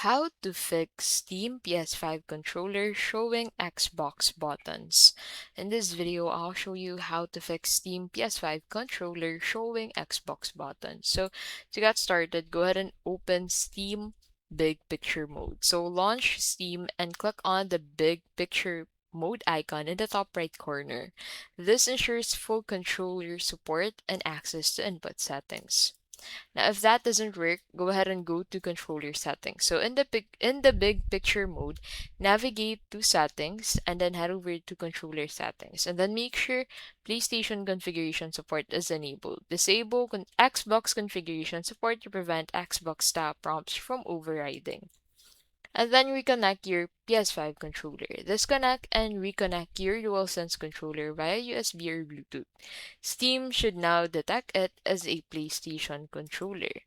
How to fix Steam PS5 controller showing Xbox buttons. In this video, I'll show you how to fix Steam PS5 controller showing Xbox buttons. So to get started, go ahead and open Steam Big Picture mode. So launch Steam and click on the Big Picture mode icon in the top right corner. This ensures full controller support and access to input settings. Now, if that doesn't work, go ahead and go to controller settings. So in the big picture mode, navigate to settings and then head over to controller settings. And then make sure PlayStation configuration support is enabled. Disable Xbox configuration support to prevent Xbox style prompts from overriding. And then reconnect your PS5 controller. Disconnect and reconnect your DualSense controller via USB or Bluetooth. Steam should now detect it as a PlayStation controller.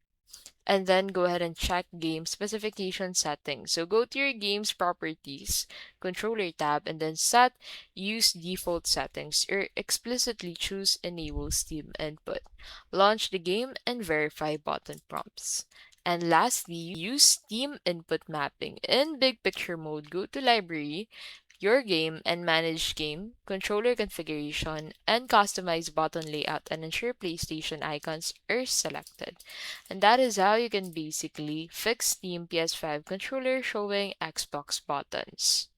And then go ahead and check game specification settings. So go to your game's properties, controller tab, and then set use default settings or explicitly choose enable Steam input. Launch the game and verify button prompts. And lastly, use Steam input mapping. In big picture mode, go to library, your game, and manage game, controller configuration, and customize button layout and ensure PlayStation icons are selected. And that is how you can basically fix Steam PS5 controller showing Xbox buttons.